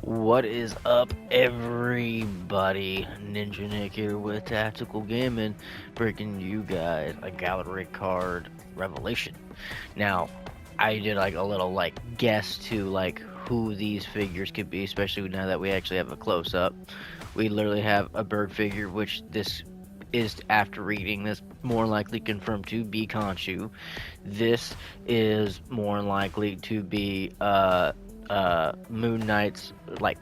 What is up, everybody? Ninja Nick here with Tactical Gaming, bringing you guys a gallery card revelation. Now, I did like a little guess to who these figures could be, especially now that we actually have a close up. We literally have a bird figure, which this is, after reading this, more likely confirmed to be Khonshu. This is more likely to be Moon Knight's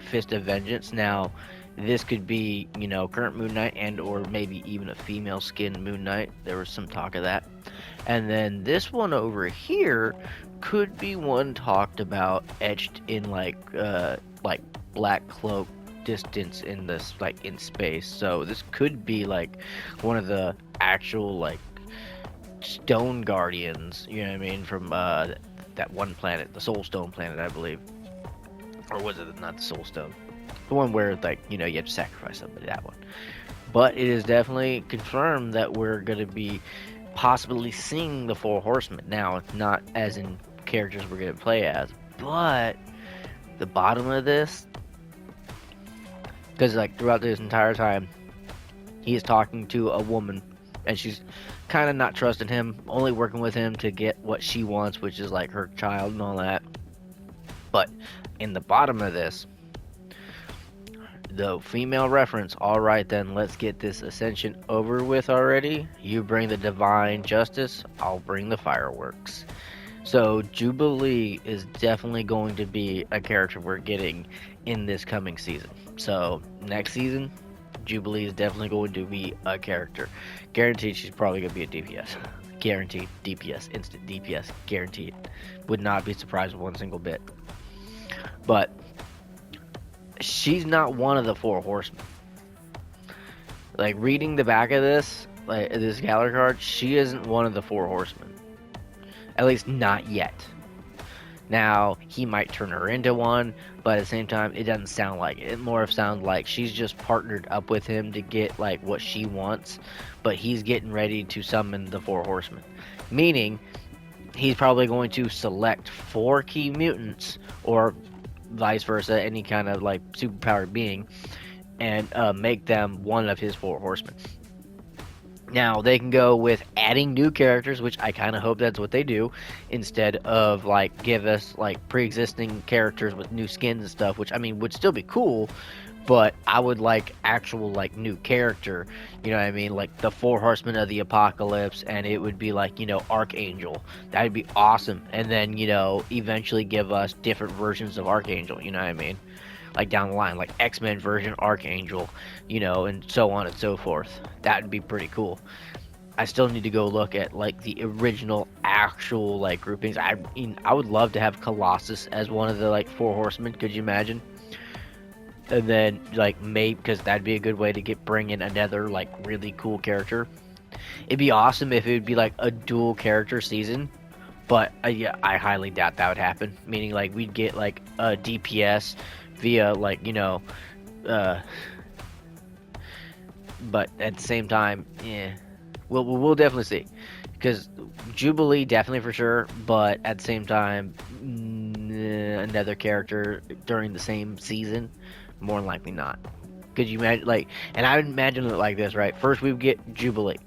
Fist of Vengeance. Now, this could be, current Moon Knight and or maybe even a female skin Moon Knight. There was some talk of that. And then this one over here could be one talked about, etched in black cloak distance in this in space. So this could be one of the actual stone guardians, you know what I mean, from that one planet, the Soul Stone planet, I believe. Or was it not the Soul Stone? The one where you have to sacrifice somebody, that one. But it is definitely confirmed that we're going to be possibly seeing the Four Horsemen. Now, not as in characters we're going to play as, but the bottom of this, because throughout this entire time, he is talking to a woman, and she's kind of not trusting him, only working with him to get what she wants, which is her child and all that. But in the bottom of this, the female reference, alright then, let's get this ascension over with already. You bring the divine justice, I'll bring the fireworks. So Jubilee is definitely going to be a character we're getting in this coming season. So next season, Jubilee is definitely going to be a character. Guaranteed she's probably going to be a DPS. Guaranteed DPS, instant DPS, guaranteed. Would not be surprised one single bit. But she's not one of the Four Horsemen. Reading the back of this, this gallery card, she isn't one of the Four Horsemen. At least not yet. Now, he might turn her into one, but at the same time, it doesn't sound like it. It more sounds like she's just partnered up with him to get what she wants, but he's getting ready to summon the Four Horsemen. Meaning, he's probably going to select 4 key mutants, or vice versa, any kind of superpowered being, and make them one of his Four Horsemen. Now, they can go with adding new characters, which I kind of hope that's what they do, instead of give us pre-existing characters with new skins and stuff, which I mean would still be cool, but I would like actual new character, you know what I mean, the Four Horsemen of the Apocalypse, and it would be Archangel. That'd be awesome. And then eventually give us different versions of Archangel, you know what I mean, down the line, X-Men version Archangel, and so on and so forth. That'd be pretty cool. I still need to go look at the original actual groupings. I mean, I would love to have Colossus as one of the Four Horsemen. Could you imagine? And then maybe, because that'd be a good way to bring in another really cool character. It'd be awesome if it would be a dual character season, but yeah, I highly doubt that would happen. Meaning we'd get a DPS via but at the same time, yeah, we'll definitely see, because Jubilee definitely for sure, but at the same time, another character during the same season, more than likely not. Could you imagine and I would imagine it like this, right? First we would get Jubilee,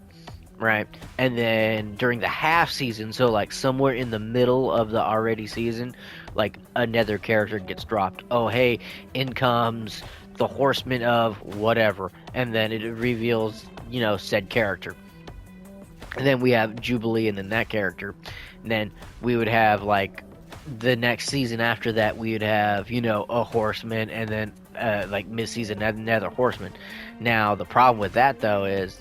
right? And then during the half season, so somewhere in the middle of the already season, another character gets dropped. Oh, hey, in comes the Horseman of whatever, and then it reveals, said character. And then we have Jubilee and then that character. And then we would have the next season after that, we would have, a Horseman, and then mid-season another Horseman. Now the problem with that though is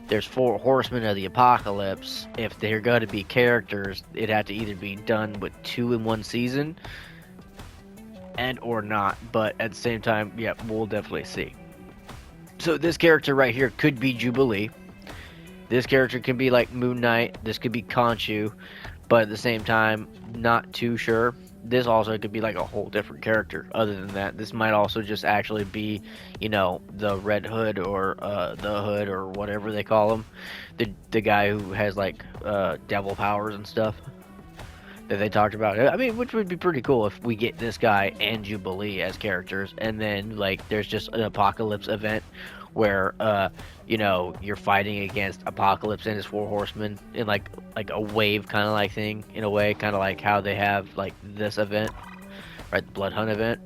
there's 4 Horsemen of the Apocalypse. If they're going to be characters, it'd have to either be done with 2 in one season, and or not. But at the same time, yeah, we'll definitely see. So this character right here could be Jubilee. This character could be Moon Knight. This could be Khonshu. But at the same time, not too sure. This also could be a whole different character. Other than that, this might also just actually be, the Red Hood, or the Hood, or whatever they call him, the guy who has devil powers and stuff. that they talked about. I mean, which would be pretty cool if we get this guy and Jubilee as characters, and then like there's just an Apocalypse event where you know, you're fighting against Apocalypse and his four horsemen in like a wave kind of like thing, in a way, kind of like how they have like this event, right? The Blood Hunt event.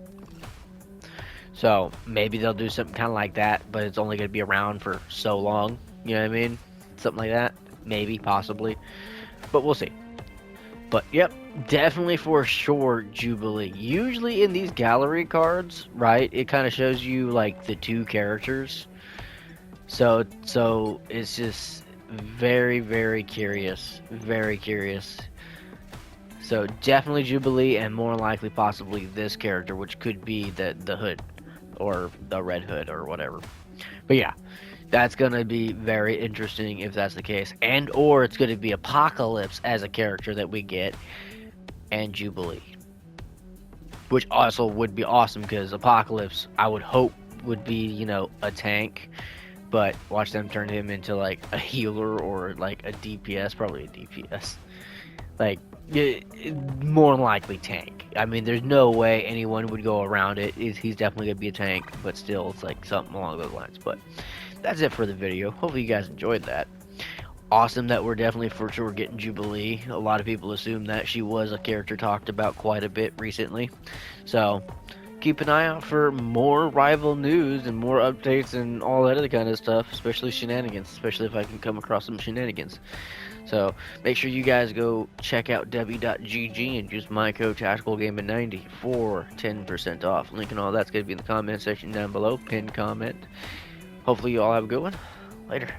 So maybe they'll do something kind of like that, but it's only going to be around for so long. You know what I mean? Something like that. Maybe, possibly. But we'll see. But yep, definitely for sure Jubilee. Usually in these gallery cards, right, it kind of shows you like the two characters. So it's just very, very curious. Very curious. So definitely Jubilee, and more likely possibly this character, which could be the Hood. Or the Red Hood, or whatever. But yeah, that's gonna be very interesting if that's the case. And or it's gonna be Apocalypse as a character that we get, and Jubilee. Which also would be awesome, because Apocalypse, I would hope, would be, you know, a tank. But watch them turn him into like a healer or like a DPS, probably a DPS. Like, more than likely tank. I mean, there's no way anyone would go around it. He's definitely going to be a tank, but still, it's like something along those lines. But that's it for the video. Hopefully you guys enjoyed that. Awesome that we're definitely for sure getting Jubilee. A lot of people assume that she was a character talked about quite a bit recently. So, keep an eye out for more rival news and more updates and all that other kind of stuff, especially shenanigans, especially if I can come across some shenanigans. So make sure you guys go check out w.gg and use my code TacticalGaming90 for 10% off. Link and all that's going to be in the comment section down below, pinned comment. Hopefully you all have a good one. Later.